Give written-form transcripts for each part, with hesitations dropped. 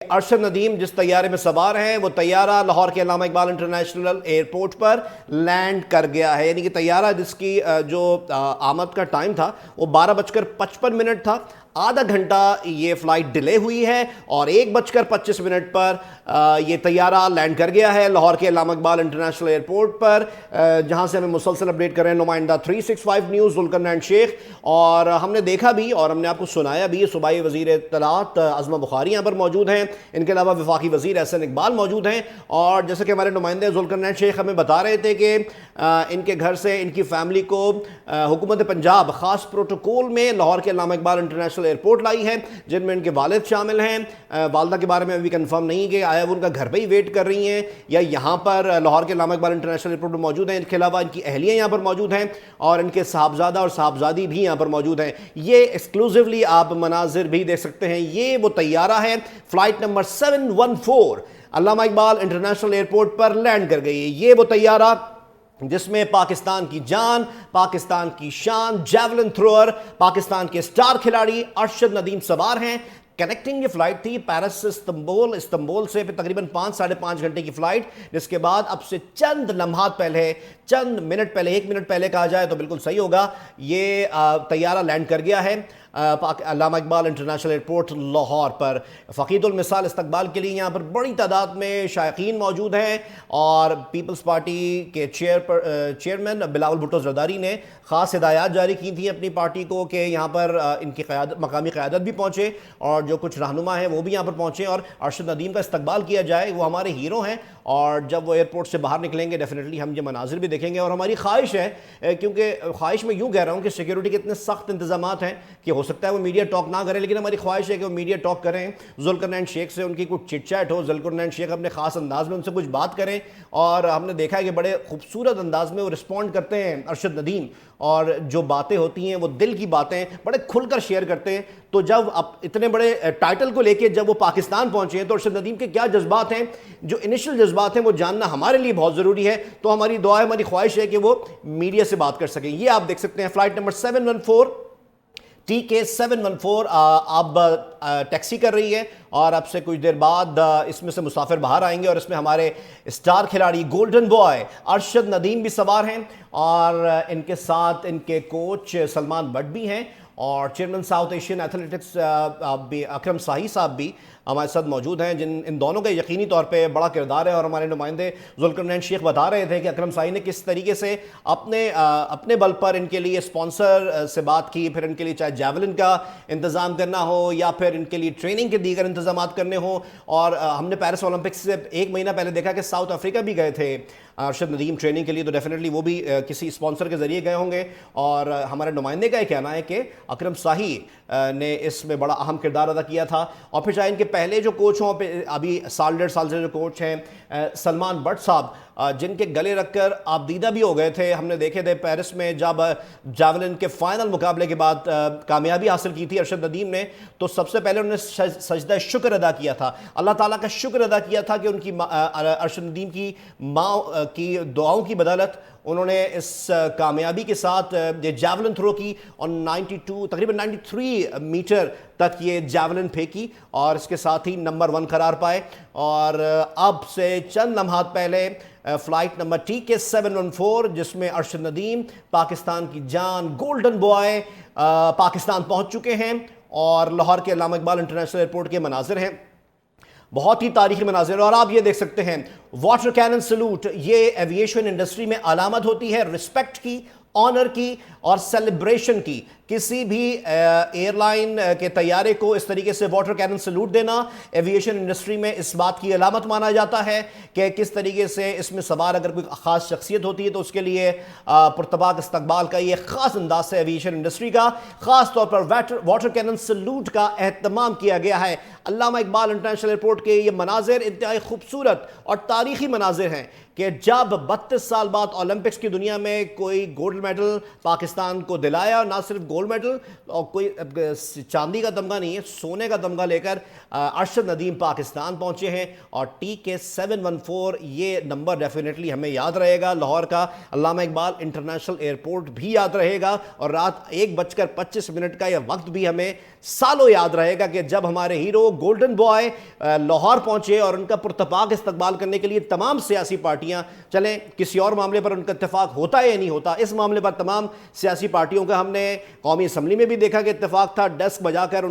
ارشد ندیم جس طیارے میں سوار ہیں وہ طیارہ لاہور کے علامہ اقبال انٹرنیشنل ایئرپورٹ پر لینڈ کر گیا ہے. یعنی کہ طیارہ جس کی جو آمد کا ٹائم تھا وہ 12:55 تھا. آدھا گھنٹہ یہ فلائٹ ڈیلے ہوئی ہے اور 1:25 پر یہ طیارہ لینڈ کر گیا ہے لاہور کے علامہ اقبال انٹرنیشنل ایئرپورٹ پر, جہاں سے ہمیں مسلسل اپڈیٹ کر رہے ہیں نمائندہ 365 نیوز ذوالقرنین شیخ. اور ہم نے دیکھا بھی اور ہم نے آپ کو سنایا بھی, صوبائی وزیر اطلاعات عظمہ بخاری یہاں پر موجود ہیں, ان کے علاوہ وفاقی وزیر احسن اقبال موجود ہیں. اور جیسے کہ ہمارے نمائندے ذوالقرنین شیخ ہمیں بتا رہے تھے کہ ان کے گھر سے ان کی فیملی کو حکومت پنجاب خاص پروٹوکول میں لاہور کے علامہ اقبال انٹرنیشنل ایئرپورٹ لائی ہے, جن میں ان کے والد شامل ہیں. والدہ کے بارے میں ابھی کنفرم نہیں کہ آیا وہ ان کا گھر پہ ہی ویٹ کر رہی ہیں یا یہاں پر لاہور کے علامہ اقبال انٹرنیشنل ایئرپورٹ میں موجود ہیں. ان کے علاوہ ان کی اہلیہ یہاں پر موجود ہیں اور ان کے صاحبزادہ اور صاحبزادی بھی یہاں پر موجود ہیں. یہ ایکسکلوزیولی آپ مناظر بھی دیکھ سکتے ہیں. یہ وہ طیارہ ہے, فلائٹ نمبر 714 علامہ اقبال انٹرنیشنل ایئرپورٹ پر لینڈ کر گئی. یہ وہ طیارہ جس میں پاکستان کی جان, پاکستان کی شان, جیولن تھروئر, پاکستان کے سٹار کھلاڑی ارشد ندیم سوار ہیں. کنیکٹنگ یہ فلائٹ تھی پیرس سے استنبول سے تقریباً 5-5.5 گھنٹے کی فلائٹ, جس کے بعد اب سے چند لمحات پہلے, چند منٹ پہلے, 1 منٹ پہلے کہا جائے تو بالکل صحیح ہوگا, یہ طیارہ لینڈ کر گیا ہے علامہ اقبال انٹرنیشنل ایئرپورٹ لاہور پر. فقید المثال استقبال کے لیے یہاں پر بڑی تعداد میں شائقین موجود ہیں اور پیپلز پارٹی کے چیئرمین بلاول بھٹو زرداری نے خاص ہدایات جاری کی تھیں اپنی پارٹی کو کہ یہاں پر ان کی مقامی قیادت بھی پہنچے اور جو کچھ رہنما ہیں وہ بھی یہاں پر پہنچے اور ارشد ندیم کا استقبال کیا جائے. وہ ہمارے ہیرو ہیں اور جب وہ ایئرپورٹ سے باہر نکلیں گے ڈیفینیٹلی ہم یہ مناظر بھی دیکھیں گے. اور ہماری خواہش ہے, کیونکہ خواہش میں یوں کہہ رہا ہوں کہ سیکیورٹی کے اتنے سخت انتظامات ہیں کہ ہو سکتا ہے وہ میڈیا ٹاک نہ کریں, لیکن ہماری خواہش ہے کہ وہ میڈیا ٹاک کریں, ذوالقرنین شیخ سے ان کی کچھ چٹ چیٹ ہو, ذوالقرنین شیخ اپنے خاص انداز میں ان سے کچھ بات کریں. اور ہم نے دیکھا ہے کہ بڑے خوبصورت انداز میں وہ رسپونڈ کرتے ہیں ارشد ندیم, اور جو باتیں ہوتی ہیں وہ دل کی باتیں بڑے کھل کر شیئر کرتے ہیں. تو جب اب اتنے بڑے ٹائٹل کو لے کے جب وہ پاکستان پہنچے ہیں تو ارشد ندیم کے کیا جذبات ہیں, جو انیشل جذبات ہیں وہ جاننا ہمارے لیے بہت ضروری ہے. تو ہماری دعا ہے, ہماری خواہش ہے کہ وہ میڈیا سے بات کر سکیں. یہ آپ دیکھ سکتے ہیں فلائٹ نمبر 714 TK714 اب ٹیکسی کر رہی ہے اور اب سے کچھ دیر بعد اس میں سے مسافر باہر آئیں گے اور اس میں ہمارے سٹار کھلاڑی گولڈن بوائے ارشد ندیم بھی سوار ہیں اور ان کے ساتھ ان کے کوچ سلمان بٹ بھی ہیں اور چیئرمین ساؤتھ ایشین ایتھلیٹکس اکرم ساہی صاحب بھی ہمارے ساتھ موجود ہیں, جن ان دونوں کا یقینی طور پہ بڑا کردار ہے. اور ہمارے نمائندے ذوالقرنین شیخ بتا رہے تھے کہ اکرم ساہی نے کس طریقے سے اپنے بل پر ان کے لیے اسپانسر سے بات کی, پھر ان کے لیے چاہے جیولن کا انتظام کرنا ہو یا پھر ان کے لیے ٹریننگ کے دیگر انتظامات کرنے ہوں. اور ہم نے پیرس اولمپکس سے 1 مہینہ پہلے دیکھا کہ ساؤتھ افریقہ بھی گئے تھے ارشد ندیم ٹریننگ کے لیے, تو ڈیفینیٹلی وہ بھی کسی اسپانسر کے ذریعے گئے ہوں گے. اور ہمارے نمائندے کا یہ کہنا ہے کہ اکرم ساہی نے اس میں بڑا اہم کردار ادا کیا تھا. اور پھر چاہے ان کے پہلے جو کوچ ہوں, ابھی 1.5 سال سے جو کوچ ہیں سلمان بٹ صاحب, جن کے گلے رکھ کر آپ دیدہ بھی ہو گئے تھے. ہم نے دیکھے تھے پیرس میں جب جاولن کے فائنل مقابلے کے بعد کامیابی حاصل کی تھی ارشد ندیم نے, تو سب سے پہلے انہوں نے سجدہ شکر ادا کیا تھا, اللہ تعالیٰ کا شکر ادا کیا تھا کہ ان کی ارشد ندیم کی ماں کی دعاؤں کی بدولت انہوں نے اس کامیابی کے ساتھ یہ جیولن تھرو کی اور 92 تقریباً 93 میٹر تک یہ جیولن پھینکی اور اس کے ساتھ ہی نمبر 1 قرار پائے. اور اب سے چند لمحات پہلے فلائٹ نمبر TK714 جس میں ارشد ندیم پاکستان کی جان گولڈن بوائے پاکستان پہنچ چکے ہیں اور لاہور کے علامہ اقبال انٹرنیشنل ایئرپورٹ کے مناظر ہیں, بہت ہی تاریخی مناظر. اور آپ یہ دیکھ سکتے ہیں واٹر کینن سلوٹ, یہ ایوییشن انڈسٹری میں علامت ہوتی ہے رسپیکٹ کی, آنر کی اور سیلیبریشن کی. کسی بھی ایئر لائن کے طیارے کو اس طریقے سے واٹر کینن سلوٹ دینا ایوییشن انڈسٹری میں اس بات کی علامت مانا جاتا ہے کہ کس طریقے سے اس میں سوار اگر کوئی خاص شخصیت ہوتی ہے تو اس کے لیے پرتپاک استقبال کا یہ خاص انداز ہے ایوییشن انڈسٹری کا. خاص طور پر واٹر کینن سلوٹ کا اہتمام کیا گیا ہے. علامہ اقبال انٹرنیشنل ایئرپورٹ کے یہ مناظر انتہائی خوبصورت اور تاریخی مناظر ہیں کہ جب 32 سال بعد اولمپکس کی دنیا میں کوئی گولڈ میڈل پاکستان کو دلایا، اور نہ صرف گولڈ میڈل اور کوئی چاندی کا تمغہ نہیں ہے، سونے کا تمغہ لے کر ارشد ندیم پاکستان پہنچے ہیں. اور TK 714 یہ نمبر ڈیفینیٹلی ہمیں یاد رہے گا. لاہور کا علامہ اقبال انٹرنیشنل ایئرپورٹ بھی یاد رہے گا، اور رات 1:25 کا یہ وقت بھی ہمیں سالوں یاد رہے گا کہ جب ہمارے ہیرو گولڈن بوائے لاہور پہنچے، اور ان کا پرتپاک استقبال کرنے کے لیے تمام سیاسی پارٹیاں، چلیں کسی اور معاملے پر ان کا اتفاق ہوتا ہے یا نہیں ہوتا، اس معاملے پر تمام سیاسی پارٹیوں کا ہم نے قومی اسمبلی میں بھی دیکھا کہ اتفاق تھا، ڈیسک بجا کر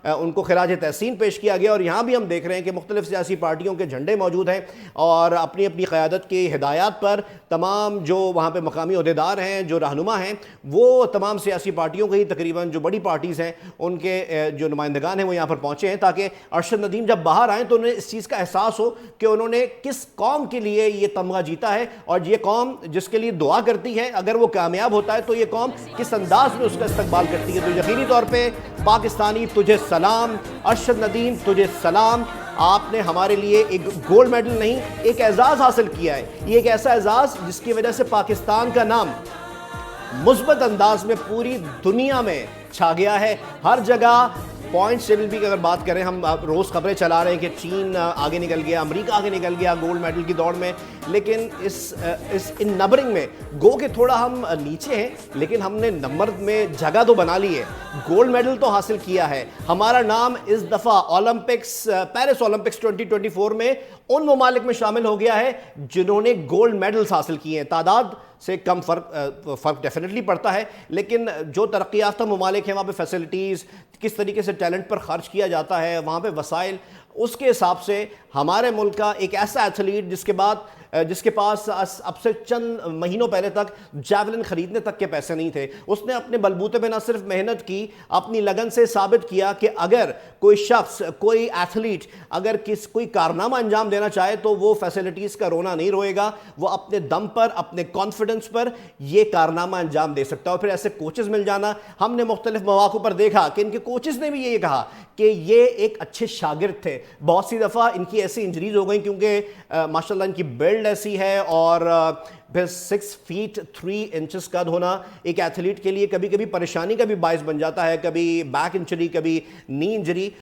ان کو خراج تحسین پیش کیا گیا. اور یہاں بھی ہم دیکھ رہے ہیں کہ مختلف سیاسی پارٹیوں کے جھنڈے موجود ہیں، اور اپنی اپنی قیادت کی ہدایات پر تمام جو وہاں پہ مقامی عہدیدار ہیں، جو رہنما ہیں، وہ تمام سیاسی پارٹیوں کے ہی تقریباً جو بڑی پارٹیز ہیں ان کے جو نمائندگان ہیں وہ یہاں پر پہنچے ہیں، تاکہ ارشد ندیم جب باہر آئیں تو انہیں اس چیز کا احساس ہو کہ انہوں نے کس قوم کے لیے یہ تمغہ جیتا ہے، اور یہ قوم جس کے لیے دعا کرتی ہے اگر وہ کامیاب ہوتا ہے تو یہ قوم کس انداز میں اس کا استقبال کرتی ہے. تو یقینی طور پہ پاکستانی تجھے سلام، ارشد ندیم تجھے سلام. آپ نے ہمارے لیے ایک گولڈ میڈل نہیں، ایک اعزاز حاصل کیا ہے. یہ ایک ایسا اعزاز جس کی وجہ سے پاکستان کا نام مثبت انداز میں پوری دنیا میں چھا گیا ہے. ہر جگہ پوائنٹس ٹیبل بھی اگر بات کریں، ہم روز خبریں چلا رہے ہیں کہ چین آگے نکل گیا، امریکہ آگے نکل گیا گولڈ میڈل کی دوڑ میں، لیکن ان نمبرنگ میں گو کہ تھوڑا ہم نیچے ہیں، لیکن ہم نے نمبر میں جگہ تو بنا لی ہے، گولڈ میڈل تو حاصل کیا ہے. ہمارا نام اس دفعہ پیرس اولمپکس 2024 میں ان ممالک میں شامل ہو گیا ہے جنہوں نے گولڈ میڈلز حاصل کیے ہیں. تعداد سے کم فرق ڈیفینیٹلی پڑتا ہے، لیکن جو ترقی یافتہ ممالک ہیں وہاں پہ فیسلٹیز، کس طریقے سے ٹیلنٹ پر خرچ کیا جاتا ہے، وہاں پہ وسائل، اس کے حساب سے ہمارے ملک کا ایک ایسا ایتھلیٹ جس کے پاس اب سے چند مہینوں پہلے تک جیولن خریدنے تک کے پیسے نہیں تھے، اس نے اپنے بلبوتے پہ نہ صرف محنت کی، اپنی لگن سے ثابت کیا کہ اگر کوئی شخص، کوئی ایتھلیٹ اگر کوئی کارنامہ انجام دینا چاہے تو وہ فیسلٹیز کا رونا نہیں روئے گا، وہ اپنے دم پر، اپنے کانفیڈنس پر یہ کارنامہ انجام دے سکتا ہے. اور پھر ایسے کوچز مل جانا، ہم نے مختلف مواقع پر دیکھا کہ ان کے کوچز نے بھی یہ کہا کہ یہ ایک اچھے شاگرد تھے. بہت سی دفعہ ان کی ایسی انجریز ہو گئیں کیونکہ ماشاءاللہ ان کی بلڈ ایسی ہے، اور پھر 6 فیٹ 3 انچز قد ہونا ایک ایتھلیٹ کے لیے کبھی کبھی پریشانی کا بھی باعث بن جاتا ہے، کبھی بیک انجری، کبھی نی انجری.